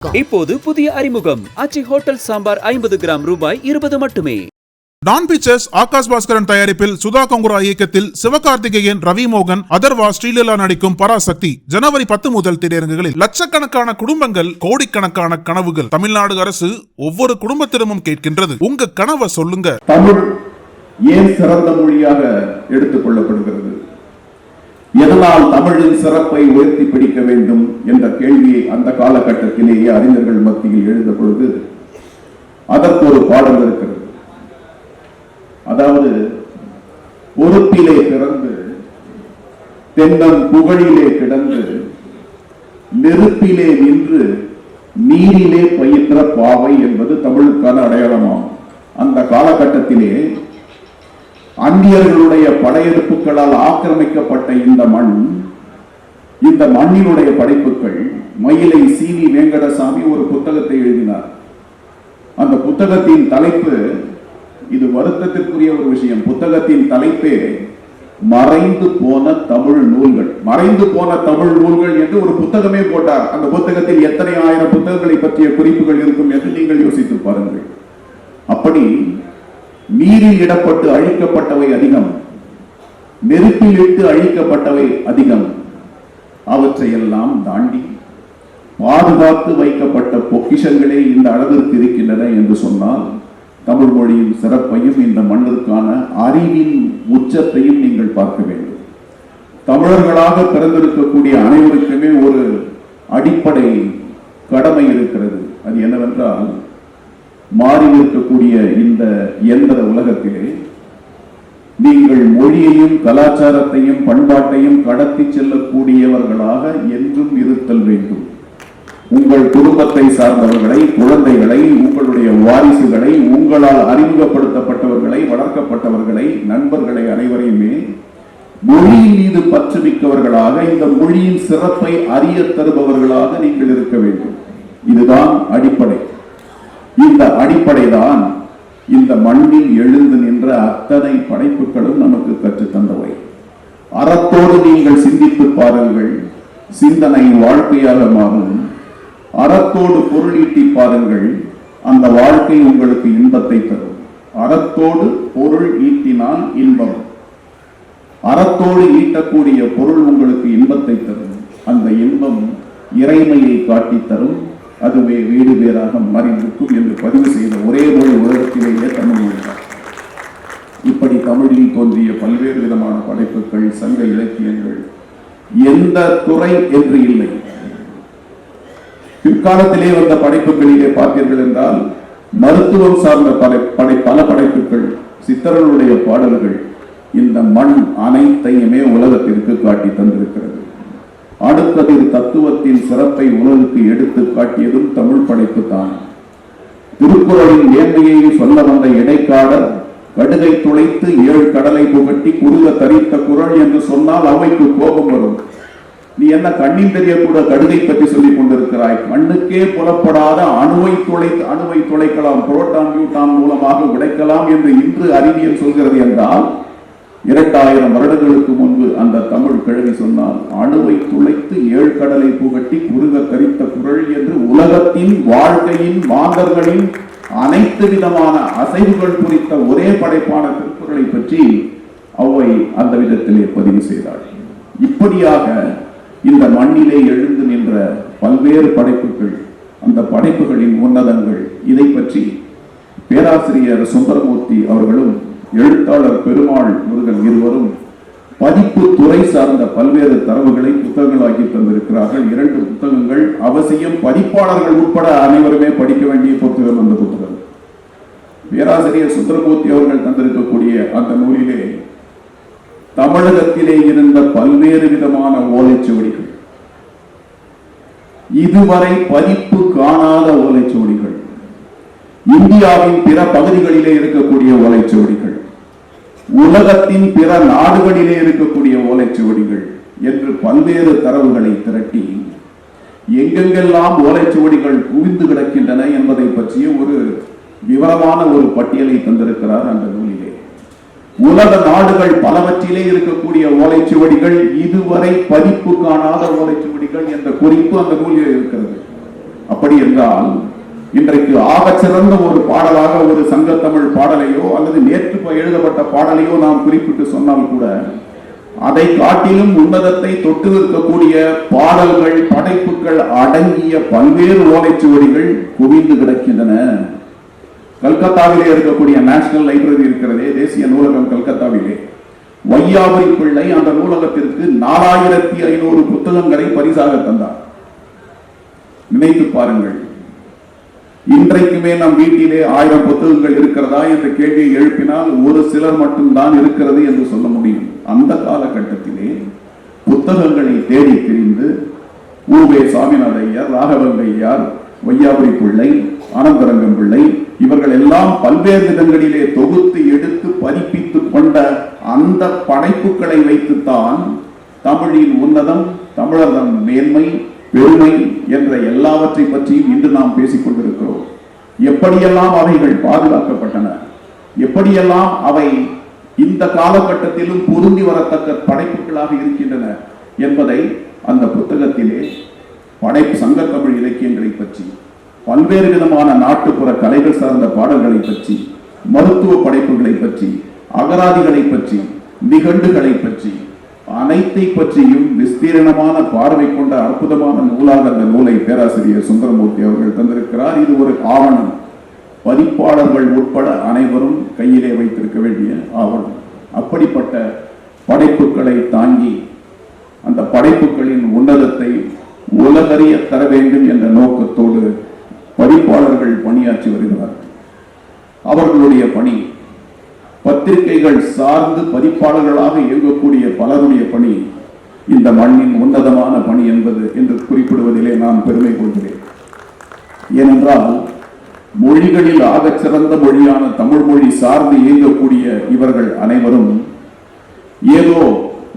இப்போது புதிய அறிமுகம் ஆச்சி ஹோட்டல் சாம்பார் 50 கிராம் ரூபாய் 20 மட்டுமே. டான் பிக்சர்ஸ் ஆகாஷ் பாஸ்கரன் தயாரிப்பில் சுதா கங்குரா இயக்கத்தில் சிவகார்த்திகேயன், ரவி மோகன், அதர்வா, ஸ்ரீலீலா நடிக்கும் பராசக்தி ஜனவரி 10 முதல் திரையரங்குகளில். லட்சக்கணக்கான குடும்பங்கள், கோடிக்கணக்கான கனவுகள். தமிழ்நாடு அரசு ஒவ்வொரு குடும்பத்திடமும் கேட்கின்றது, உங்க கனவை சொல்லுங்க. தமிழ் ஏன் சிறந்த மொழியாக எடுத்துக் கொள்ளப்படுகிறது? எதனால் தமிழின் சிறப்பை உயர்த்தி பிடிக்க வேண்டும் என்ற கேள்வியை அந்த காலகட்டத்திலேயே அறிஞர்கள் மத்தியில் எழுந்த பொழுது அதற்கு ஒரு பாடல் இருக்கிறது. அதாவது, பொறுப்பிலே பிறந்து தென்னன் புகழிலே கிடந்து நெருப்பிலே நின்று நீரிலே பயின்ற பாவை என்பது தமிழுக்கான அடையாளமாகும். அந்த காலகட்டத்திலே அந்நியர்களுடைய படையெடுப்புகளால் ஆக்கிரமிக்கப்பட்ட இந்த மண், இந்த மண்ணினுடைய படைப்புகள். மயிலை சீனி வெங்கடசாமி ஒரு புத்தகத்தை எழுதினார். அந்த புத்தகத்தின் தலைப்பு, இது வருத்தத்திற்குரிய ஒரு விஷயம், புத்தகத்தின் தலைப்பே மறைந்து போன தமிழ் நூல்கள். மறைந்து போன தமிழ் நூல்கள் என்று ஒரு புத்தகமே போட்டார். அந்த புத்தகத்தில் எத்தனை ஆயிரம் புத்தகங்களை பற்றிய குறிப்புகள் இருக்கும் என்று நீங்கள் யோசித்து பாருங்கள். அப்படி நீரில் இடப்பட்டு அழிக்கப்பட்டவை அதிகம், நெருப்பில் இட்டு அழிக்கப்பட்டவை அதிகம். அவற்றையெல்லாம் தாண்டி பாதுகாத்து வைக்கப்பட்ட பொக்கிஷங்களே இந்த அளவிற்கு இருக்கின்றன என்று சொன்னால், தமிழ் மொழியின் சிறப்பையும் இந்த மண்ணிற்கான அறிவின் உச்சத்தையும் நீங்கள் பார்க்க வேண்டும். தமிழர்களாக பிறந்திருக்கக்கூடிய அனைவருக்குமே ஒரு அடிப்படை கடமை இருக்கிறது. அது என்னவென்றால், மாறி இருக்கக்கூடிய இந்த இயந்திர உலகத்திலே நீங்கள் மொழியையும் கலாச்சாரத்தையும் பண்பாட்டையும் கடத்தி செல்லக்கூடியவர்களாக என்றும் இருத்தல் வேண்டும். உங்கள் குடும்பத்தை சார்ந்தவர்களை, குழந்தைகளை, உங்களுடைய வாரிசுகளை, உங்களால் அறிமுகப்படுத்தப்பட்டவர்களை, வளர்க்கப்பட்டவர்களை, நண்பர்களை அனைவரையுமே மொழியின் மீது பற்றுமிக்கவர்களாக, இந்த மொழியின் சிறப்பை அறிய தருபவர்களாக நீங்கள் இருக்க வேண்டும். இதுதான் அடிப்படை. இந்த அடிப்படைதான் இந்த மண்ணில் எழுந்து நின்ற அத்தனை படைப்புகளும் நமக்கு கற்றுத்தந்தவை. அறத்தோடு நீங்கள் சிந்தித்து பாருங்கள், சிந்தனை வாழ்க்கையாக மாறும். அறத்தோடு பொருள் ஈட்டி பாருங்கள், அந்த வாழ்க்கை உங்களுக்கு இன்பத்தை தரும். அறத்தோடு பொருள் ஈட்டினால் இன்பம், அறத்தோடு ஈட்டக்கூடிய பொருள் உங்களுக்கு இன்பத்தை தரும். அந்த இன்பம் இறைமையை காட்டி தரும். அதுவே வீடு பேராக மாறியிருக்கும் என்று பதிவு செய்த ஒரே மொழி உலகத்திலேயே தமிழ் மொழி. இப்படி தமிழில் தோன்றிய பல்வேறு விதமான படைப்புகள், சங்க இலக்கியங்கள், எந்த துறை என்று இல்லை. பிற்காலத்திலே வந்த படைப்புகளிலே பார்த்தீர்கள் என்றால், மருத்துவம் சார்ந்த பல படைப்புகள், சித்தர்களுடைய பாடல்கள், இந்த மண் அனைத்தையுமே உலகத்திற்கு காட்டி தந்திருக்கிறது. அடுத்ததில் தத்துவத்தின் சிறப்பை உலகுக்கு எடுத்து காட்டியதும் தமிழ் படைப்பு தான். திருக்குறளின் மேன்மையை சொல்ல வந்த இடைக்காடர் கடுகை துளைத்து 7 கடலை புகட்டி குறுக தரித்த குறள் என்று சொன்னால் அவைக்கு கோபம் வரும். நீ என்ன கண்ணில் தெரியக்கூட கடுகை பற்றி சொல்லிக் கொண்டிருக்கிறாய்? மண்ணுக்கே புலப்படாத அணுவை துளைக்கலாம், புரோட்டான் நியூட்டான் மூலமாக உடைக்கலாம் என்று இன்று அறிவியல் சொல்கிறது என்றால், 2000 வருடங்களுக்கு முன்பு அந்த தமிழ் கிழவி சொன்னால், அணுவை துளைத்து 7 கடலை புகட்டி குறுக தரித்த குறள் என்று உலகத்தின் வாழ்க்கையின் மாந்தர்களின் அனைத்து விதமான அசைவுகள் குறித்த ஒரே படைப்பான திருக்குறளை பற்றி அவை அந்த விதத்திலே பதிவு செய்தாள். இப்படியாக இந்த மண்ணிலே எழுந்து நின்ற பல்வேறு படைப்புகள், அந்த படைப்புகளின் உன்னதங்கள், இதை பற்றி பேராசிரியர் சுந்தரமூர்த்தி அவர்களும் எழுத்தாளர் பெருமாள் முருகன் இருவரும் பதிப்பு துறை சார்ந்த பல்வேறு தரவுகளை புத்தகங்களாக்கி தந்திருக்கிறார்கள். 2 புத்தகங்கள் அவசியம் பதிப்பாளர்கள் உட்பட அனைவருமே படிக்க வேண்டிய புத்தகம். அந்த புத்தகம் பேராசிரியர் சுந்தரமூர்த்தி அவர்கள் தந்திருக்கக்கூடிய அந்த நூலிலே தமிழகத்திலே இருந்த பல்வேறு விதமான ஓலைச்சுவடிகள், இதுவரை பதிப்பு காணாத ஓலைச்சுவடிகள், இந்தியாவின் பிற பகுதிகளிலே இருக்கக்கூடிய ஓலைச்சுவடிகள், உலகத்தின் பிற நாடுகளிலே இருக்கக்கூடிய ஓலைச்சுவடிகள் என்று பல்வேறு தரவுகளை திரட்டி எங்கெங்கெல்லாம் ஓலைச்சுவடிகள் குவிந்து கிடக்கின்றன என்பதை பற்றிய ஒரு விவரமான ஒரு பட்டியலை தந்திருக்கிறார் அந்த நூலிலே. உலக நாடுகள் பலவற்றிலே இருக்கக்கூடிய ஓலைச்சுவடிகள், இதுவரை பதிப்பு காணாத ஓலைச்சுவடிகள் என்ற குறிப்பு அந்த நூலில் இருக்கிறது. அப்படி என்றால் இன்றைக்கு ஆகச்சிறந்த ஒரு பாடலாக ஒரு சங்கத்தமிழ் பாடலையோ அல்லது நேற்று எழுதப்பட்ட பாடலையோ நாம் குறிப்பிட்டு சொன்னால் கூட அதை காட்டிலும் உன்னதத்தை தொட்டு நிற்கக்கூடிய பாடல்கள், படைப்புகள் அடங்கிய பல்வேறு ஓலைச்சுவடிகள் குவிந்து கிடக்கின்றன. கல்கத்தாவிலே இருக்கக்கூடிய நேஷனல் லைப்ரரி இருக்கிறதே, தேசிய நூலகம் கல்கத்தாவிலே, வையாபுரி பிள்ளை அந்த நூலகத்திற்கு 4500 புத்தகங்களை பரிசாக தந்தார். நினைத்து பாருங்கள், இன்றைக்குமே நம் வீட்டிலே 1000 புத்தகங்கள் இருக்கிறதா என்ற கேள்வியை எழுப்பினால் ஒரு சிலர் மட்டும்தான் இருக்கிறது என்று சொல்ல முடியும். அந்த காலகட்டத்திலே புத்தகங்களை தேடி திரிந்து ஊவே சாமிநாத ஐயர், ராகவங்க ஐயர், வையாபுரி பிள்ளை, ஆனந்தரங்கம் பிள்ளை இவர்கள் எல்லாம் பல்வேறு விதங்களிலே தொகுத்து எடுத்து பதிப்பித்துக் கொண்ட அந்த படைப்புகளை வைத்துத்தான் தமிழின் உன்னதம், தமிழர்தம் மேன்மை, பெருமை என்ற எல்லாவற்றை பற்றியும் இன்று நாம் பேசிக் கொண்டிருக்கிறோம். எப்படியெல்லாம் அவைகள் பாதுகாக்கப்பட்டன, எப்படியெல்லாம் அவை இந்த காலகட்டத்திலும் பொருந்தி வரத்தக்க படைப்புகளாக இருக்கின்றன என்பதை அந்த புத்தகத்திலே படைப்பு சங்கத்தமிழ் இலக்கியங்களை பற்றி, பல்வேறு விதமான நாட்டுப்புற கலைகள் சார்ந்த பாடல்களை பற்றி, மருத்துவ படைப்புகளை பற்றி, அகராதிகளை பற்றி, நிகண்டுகளை பற்றி, அனைத்தை பற்றியும் விஸ்தீரணமான பார்வை கொண்ட அற்புதமான நூலாக அந்த நூலை பேராசிரியர் சுந்தரமூர்த்தி அவர்கள் தந்திருக்கிறார். இது ஒரு ஆவணம், பதிப்பாளர்கள் உட்பட அனைவரும் கையிலே வைத்திருக்க வேண்டிய ஆவணம். அப்படிப்பட்ட படைப்புகளை தாங்கி அந்த படைப்புகளின் உன்னதத்தை உலகறிய தர வேண்டும் என்ற நோக்கத்தோடு பதிப்பாளர்கள் பணியாற்றி வருகிறார்கள். அவர்களுடைய பணி, பத்திரிகைகள் சார்ந்து பதிப்பாளர்களாக இயங்கக்கூடிய பலருடைய பணி இந்த மண்ணின் உன்னதமான பணி என்பது என்று குறிப்பிடுவதிலே நான் பெருமை கொள்கிறேன். ஏனென்றால் மொழிகளில் ஆகச்சிறந்த மொழியான தமிழ் மொழி சார்ந்து இயங்கக்கூடிய இவர்கள் அனைவரும் ஏதோ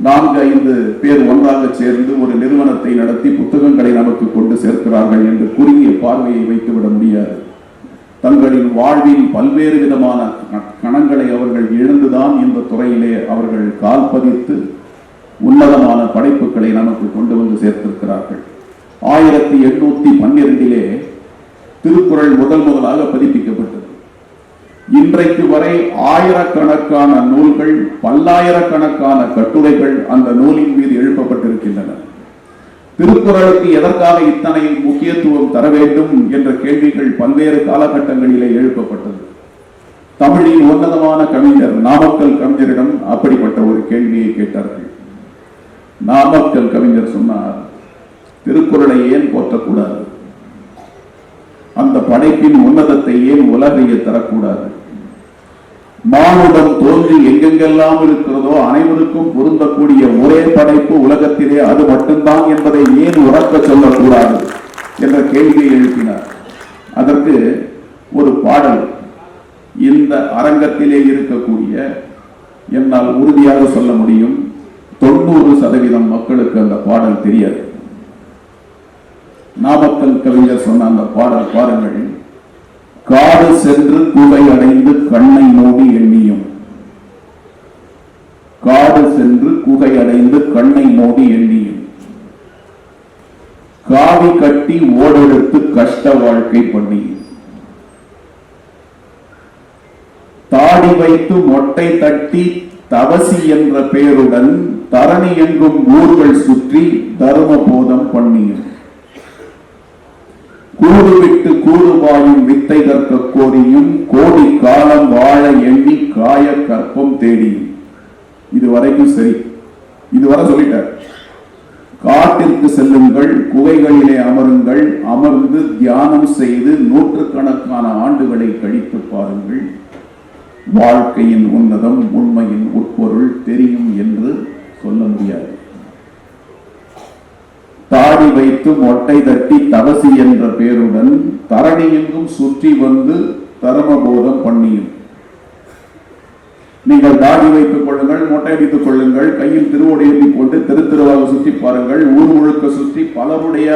4-5 பேர் ஒன்றாக சேர்ந்து ஒரு நிறுவனத்தை நடத்தி புத்தகங்களை நமக்கு கொண்டு சேர்க்கிறார்கள் என்று குறுகிய பார்வையை வைத்துவிட முடியாது. தங்களின் வாழ்வின் பல்வேறு விதமான கணங்களை அவர்கள் இழந்துதான் இந்த துறையிலே அவர்கள் கால் பதித்து உன்னதமான படைப்புகளை நமக்கு கொண்டு வந்து சேர்த்திருக்கிறார்கள். 1812 திருக்குறள் முதலாக பதிப்பிக்கப்பட்டது. இன்றைக்கு வரை ஆயிரக்கணக்கான நூல்கள், பல்லாயிரக்கணக்கான கட்டுரைகள் அந்த நூலின் மீது எழுப்பப்பட்டிருக்கின்றன. திருக்குறளுக்கு எதற்காக இத்தனை முக்கியத்துவம் தர வேண்டும் என்ற கேள்விகள் பல்வேறு காலகட்டங்களிலே எழுப்பப்பட்டது. தமிழின் உன்னதமான கவிஞர் நாமக்கல் கவிஞரிடம் அப்படிப்பட்ட ஒரு கேள்வியை கேட்டார்கள். நாமக்கல் கவிஞர் சொன்னார், திருக்குறளை ஏன் போற்றக்கூடாது, அந்த படைப்பின் உன்னதத்தை ஏன் உலகையே தரக்கூடாது, மானுடம் தோன்றி எங்கெங்கெல்லாம் இருக்கிறதோ அனைவருக்கும் பொருந்தக்கூடிய ஒரே படைப்பு உலகத்திலே அது மட்டும்தான் என்பதை ஏன் உறக்க சொல்லக்கூடாது என்ற கேள்வியை எழுப்பினார். அதற்கு ஒரு பாடல் இந்த அரங்கத்திலே இருக்கக்கூடிய, என்னால் உறுதியாக சொல்ல முடியும், 90% மக்களுக்கு அந்த பாடல் தெரியாது. நாமக்கல் கவிஞர் சொன்ன அந்த பாடல் பாருங்கள். காடு சென்று குகை அடைந்து கண்ணை மூடி எண்ணியும், காடு சென்று குகை அடைந்து கண்ணை மூடி எண்ணியும், காவி கட்டி ஓடெடுத்து கஷ்ட வாழ்க்கை பண்ணியும், தாடி வைத்து மொட்டை தட்டி தவசி என்ற பெயருடன் தரணி எங்கும் ஊர்கள் சுற்றி தர்ம போதம் பண்ணியும், கூடு விட்டு கூடுவாயும் வித்தை கற்க கோரியும், கோடி காலம் வாழ எண்ணி காய கற்பம் தேடியும். இதுவரைக்கும் சரி, இதுவரை சொல்லிட்டார். காட்டிற்கு செல்லுங்கள், குகைகளிலே அமருங்கள், அமர்ந்து தியானம் செய்து 100கணக்கான ஆண்டுகளை கழித்து பாருங்கள், வாழ்க்கையின் உன்னதம், உண்மையின் உட்பொருள் தெரியும் என்று சொல்ல முடியாது. தாடி வைத்து மொட்டை தட்டி தவசி என்ற பெயருடன் தரணி எங்கும் சுற்றி வந்து தர்மபோதம் பண்ணியும். நீங்கள் தாடி வைத்துக் கொள்ளுங்கள், மொட்டை அடித்துக் கொள்ளுங்கள், கையில் திருவோடையை கொண்டு தெரு தெருவாக சுற்றி பாருங்கள், ஊர் முழுக்க சுற்றி பலருடைய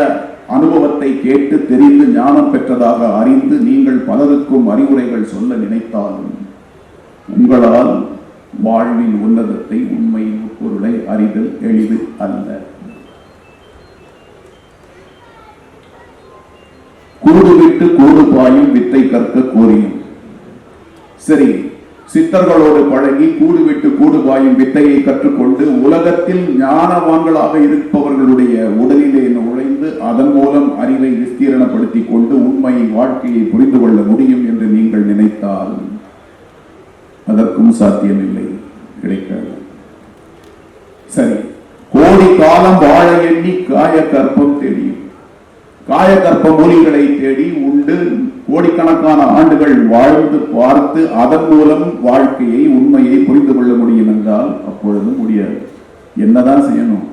அனுபவத்தை கேட்டு தெரிந்து ஞானம் பெற்றதாக அறிந்து நீங்கள் பலருக்கும் அறிவுரைகள் சொல்ல நினைத்தாலும் உங்களால் வாழ்வின் உன்னதத்தை, உண்மையின் பொருளை அறிதல் எளிது அல்ல. கூடு விட்டு கூடு பாயும் வித்தை கற்க கோரியும். சரி, சித்தர்களோடு பழகி கூடு விட்டு கூடு பாயும் வித்தையை கற்றுக்கொண்டு உலகத்தில் ஞானவான்களாக இருப்பவர்களுடைய உடலிலே நுழைந்து அதன் மூலம் அறிவை விஸ்தீரணப்படுத்தி கொண்டு உண்மை வாழ்க்கையை புரிந்து கொள்ள முடியும் என்று நீங்கள் நினைத்தால் அதற்கும் சாத்தியமில்லை, கிடைக்காது. சரி, கோடி காலம் வாழ எண்ணி காய கற்பம் தெரியும். காய கற்ப மூலிகளை தேடி உண்டு கோடிக்கணக்கான ஆண்டுகள் வாழ்ந்து பார்த்து அதன் மூலம் வாழ்க்கையை உண்மையை புரிந்து கொள்ள முடியும் என்றால் அப்பொழுது முடியாது. என்னதான் செய்யணும்?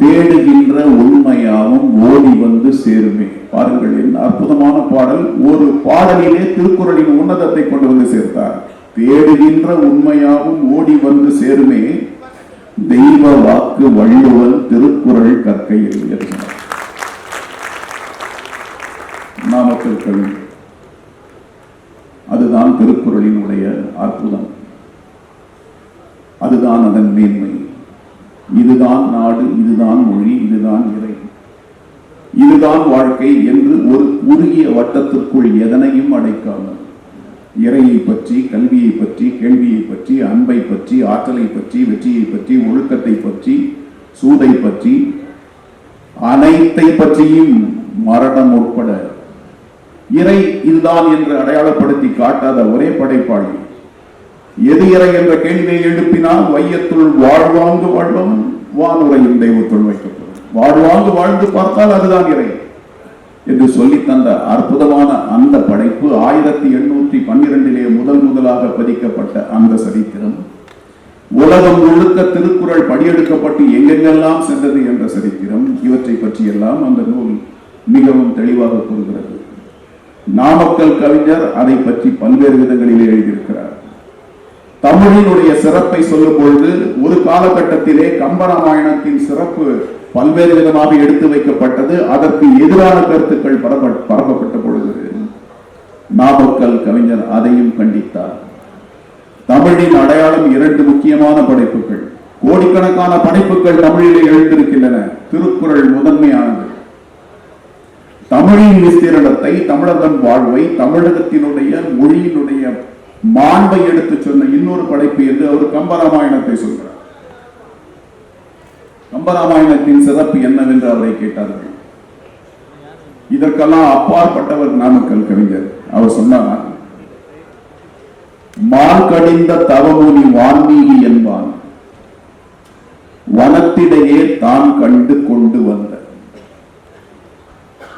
தேடுகின்ற உண்மையாவும் ஓடி வந்து சேருமே. பாருங்கள், என்ன அற்புதமான பாடல். ஒரு பாடலிலே திருக்குறளின் உன்னதத்தை கொண்டு வந்து சேர்த்தார். தேடுகின்ற உண்மையாவும் ஓடி வந்து சேருமே, தெய்வ வாக்கு வள்ளுவன் திருக்குறள் கற்கையில் இருக்கிறார். நாமக்கல் கல்வி, அதுதான் திருக்குறளினுடைய அற்புதம், அதுதான் அதன் மேன்மை. இதுதான் நாடு, இதுதான் மொழி, இதுதான் இறை, இதுதான் வாழ்க்கை என்று ஒரு குறுகிய வட்டத்திற்குள் எதனையும் அடைக்காமல் இறையை பற்றி, கல்வியை பற்றி, கேள்வியை பற்றி, அன்பை பற்றி, ஆற்றலை பற்றி, வெற்றியை பற்றி, ஒழுக்கத்தை பற்றி, சூதை பற்றி, அனைத்தை பற்றியும் மரணம் உட்பட இறை இதுதான் என்று அடையாளப்படுத்தி காட்டாத ஒரே படைப்பாளி. எது இறை என்ற கேள்வியை எழுப்பினால் வையத்துள் வாழ்வாங்கு வாழ்வம் வானுரையும் தெய்வத்துள் வைக்கப்படும். வாழ்வாங்கு வாழ்ந்து பார்த்தால் அதுதான் இறை என்று சொல்லி தந்த அற்புதமான அந்த படைப்பு 1812 முதலாக பதிக்கப்பட்ட அந்த சரித்திரம், உலகம் முழுக்க திருக்குறள் படியெடுக்கப்பட்டு எங்கெங்கெல்லாம் சென்றது என்ற சரித்திரம், இவற்றை பற்றியெல்லாம் அந்த நூல் மிகவும் தெளிவாக கூறுகிறது. நாமக்கல் கவிஞர் அதை பற்றி பல்வேறு விதங்களிலே எழுதியிருக்கிறார். தமிழினுடைய சிறப்பை சொல்லும் பொழுது ஒரு காலகட்டத்திலே கம்பராமாயணத்தின் சிறப்பு பல்வேறு விதமாக எடுத்து வைக்கப்பட்டது. அதற்கு எதிரான கருத்துக்கள் பரப்பப்பட்ட பொழுது நாமக்கல் கவிஞர் அதையும் கண்டித்தார். தமிழின் அடையாளம் 2 முக்கியமான படைப்புகள். கோடிக்கணக்கான படைப்புகள் தமிழிலே எழுந்திருக்கின்றன. திருக்குறள் முதன்மையானது. தமிழின் விஸ்தீரணத்தை, தமிழகன் வாழ்வை, தமிழகத்தினுடைய மொழியினுடைய மாண்பை எடுத்து சொன்ன இன்னொரு படைப்பு என்று அவர் கம்பராமாயணத்தை சொல்கிறார். கம்பராமாயணத்தின் சிறப்பு என்னவென்று அவரை கேட்டார்கள். இதற்கெல்லாம் அப்பாற்பட்டவர் நாமக்கல் கவிஞர். அவர் சொன்னார், மால் கடிந்த தவமுனி வான்மீகி என்பான், வனத்திடையே தான் கண்டு கொண்டு வந்த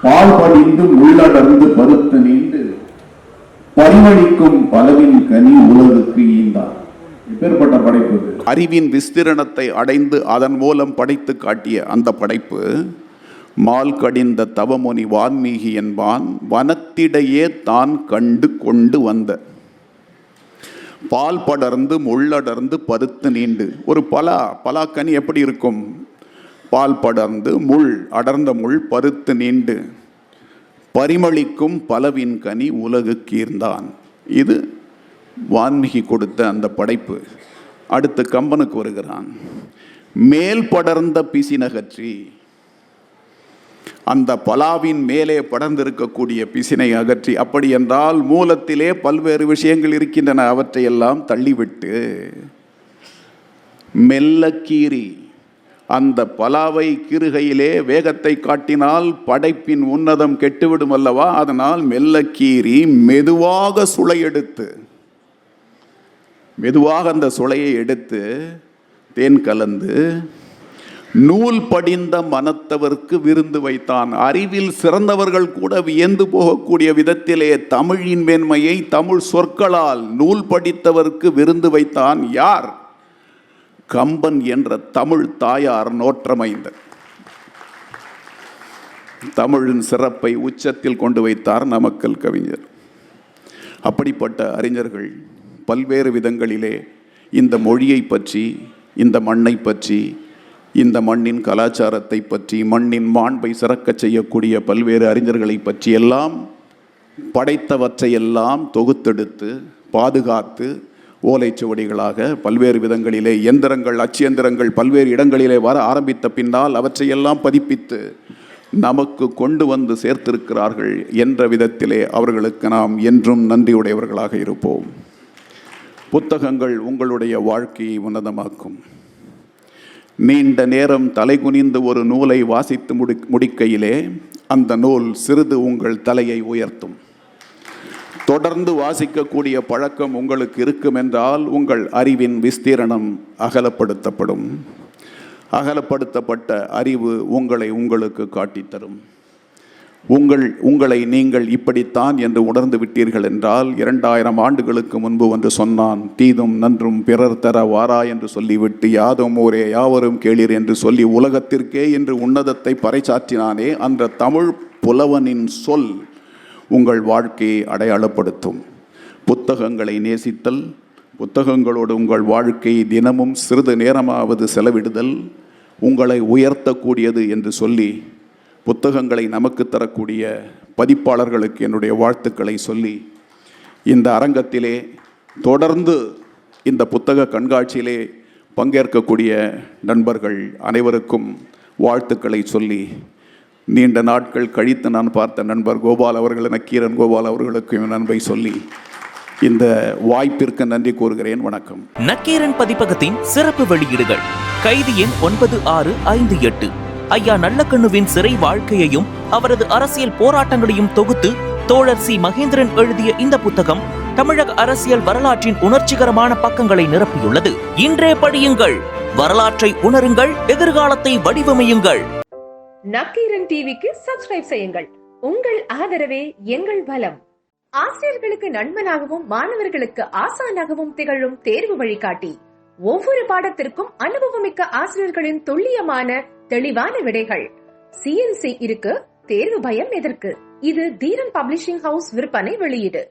பால் படிந்து உள்ளடர்ந்து பருத்து நீண்டு பரிமளிக்கும் பலவின் கனி உலகுக்கு ஈந்தான். எப்பேற்பட்ட படைப்பு! அறிவின் விஸ்திரணத்தை அடைந்து அதன் மூலம் படைத்து காட்டிய அந்த படைப்பு மால் கடிந்த தவமுனி வான்மீகி என்பான், வனத்திடையே தான் கண்டு கொண்டு வந்த பால் படர்ந்து முள்ளடர்ந்து பருத்து நீண்டு. ஒரு பலாக்கனி எப்படி இருக்கும்? பால் படர்ந்து முள், அடர்ந்த முள், பருத்து நீண்டு பரிமளிக்கும் பலவின் கனி உலகு கீர்ந்தான். இது வான்மீகி கொடுத்த அந்த படைப்பு. அடுத்து கம்பனுக்கு வருகிறான். மேல் படர்ந்த பிசினகற்றி, அந்த பலாவின் மேலே படர்ந்திருக்கக்கூடிய பிசினை அகற்றி, அப்படி என்றால் மூலத்திலே பல்வேறு விஷயங்கள் இருக்கின்றன, அவற்றையெல்லாம் தள்ளிவிட்டு மெல்ல கீறி, அந்த பலாவை கீறுகையிலே வேகத்தை காட்டினால் படைப்பின் உன்னதம் கெட்டுவிடும் அல்லவா, அதனால் மெல்ல கீறி மெதுவாக சுளை எடுத்து, மெதுவாக அந்த சுளையை எடுத்து தேன் கலந்து நூல் படிந்த மனத்தவர்க்கு விருந்து வைத்தான். அறிவில் சிறந்தவர்கள் கூட வியந்து போகக்கூடிய விதத்திலே தமிழின் மேன்மையை தமிழ் சொற்களால் நூல் படித்தவர்க்கு விருந்து வைத்தான். யார்? கம்பன் என்ற தமிழ் தாயார் நோற்றமைந்த தமிழின் சிறப்பை உச்சத்தில் கொண்டு வைத்தார் நாமக்கல் கவிஞர். அப்படிப்பட்ட அறிஞர்கள் பல்வேறு விதங்களிலே இந்த மொழியை பற்றி, இந்த மண்ணை பற்றி, இந்த மண்ணின் கலாச்சாரத்தை பற்றி, மண்ணின் மாண்பை சிறக்கச் செய்யக்கூடிய பல்வேறு அறிஞர்களை பற்றி எல்லாம் படைத்தவற்றையெல்லாம் தொகுத்தெடுத்து பாதுகாத்து ஓலைச்சுவடிகளாக பல்வேறு விதங்களிலே எந்திரங்கள், அச்சு எந்திரங்கள் பல்வேறு இடங்களிலே வர ஆரம்பித்த பின்னால் அவற்றையெல்லாம் பதிப்பித்து நமக்கு கொண்டு வந்து சேர்த்திருக்கிறார்கள் என்ற விதத்திலே அவர்களுக்கு நாம் என்றும் நன்றியுடையவர்களாக இருப்போம். புத்தகங்கள் உங்களுடைய வாழ்க்கையை உன்னதமாக்கும். நீண்ட நேரம் தலைகுனிந்து ஒரு நூலை வாசித்து முடிக்கையிலே அந்த நூல் சிறிது உங்கள் தலையை உயர்த்தும். தொடர்ந்து வாசிக்கக்கூடிய பழக்கம் உங்களுக்கு இருக்கும் என்றால் உங்கள் அறிவின் விஸ்தீரணம் அகலப்படுத்தப்படும். அகலப்படுத்தப்பட்ட அறிவு உங்களுக்கு காட்டித்தரும். உங்களை நீங்கள் இப்படித்தான் என்று உணர்ந்து விட்டீர்கள் என்றால் 2000 ஆண்டுகளுக்கு முன்பு வந்து சொன்னான், தீதும் நன்றும் பிறர் தர வாரா என்று சொல்லிவிட்டு யாதும் ஊரே யாவரும் கேளீர் என்று சொல்லி உலகத்திற்கே என்று உன்னதத்தை பறைசாற்றினானே, அந்த தமிழ் புலவனின் சொல் உங்கள் வாழ்க்கையை அடையாளப்படுத்தும். புத்தகங்களை நேசித்தல், புத்தகங்களோடு உங்கள் வாழ்க்கையை தினமும் சிறிது நேரமாவது செலவிடுதல் உங்களை உயர்த்தக்கூடியது என்று சொல்லி புத்தகங்களை நமக்கு தரக்கூடிய பதிப்பாளர்களுக்கு என்னுடைய வாழ்த்துக்களை சொல்லி, இந்த அரங்கத்திலே தொடர்ந்து இந்த புத்தக கண்காட்சியிலே பங்கேற்கக்கூடிய நண்பர்கள் அனைவருக்கும் வாழ்த்துக்களை சொல்லி, நீண்ட நாட்கள் கழித்து நான் பார்த்த நண்பர் கோபால் அவர்கள், நக்கீரன் கோபால் அவர்களுக்கு நன்மை சொல்லி இந்த வாய்ப்பிற்கு நன்றி கூறுகிறேன். வணக்கம். நக்கீரன் பதிப்பகத்தின் சிறப்பு வெளியீடுகள் கைதி எண் 9658 ஐயா நல்லக்கண்ணுவின் சிறை வாழ்க்கையையும் அவரது அரசியல் போராட்டங்களையும் தொகுத்து தோழர் சி மகேந்திரன் எழுதிய இந்த புத்தகம் தமிழக அரசியல் வரலாற்றின் உணர்ச்சிகரமான பக்கங்களை நிரப்பியுள்ளது. இன்றே படியுங்கள், வரலாற்றை உணருங்கள், எதிர்காலத்தை வடிவமையுங்கள். நக்கீரன் டிவிக்கு சப்ஸ்கிரைப் செய்யுங்கள். உங்கள் ஆதரவே எங்கள் பலம். ஆசிரியர்களுக்கு நண்பனாகவும் மாணவர்களுக்கு ஆசானாகவும் திகழும் தேர்வு வழிகாட்டி. ஒவ்வொரு பாடத்திற்கும் அனுபவமிக்க ஆசிரியர்களின் துல்லியமான தெளிவான விடைகள். CNC இருக்கு, தேர்வு பயம் எதற்கு? இது தீரன் பப்ளிஷிங் ஹவுஸ் விற்பனை வெளியீடு.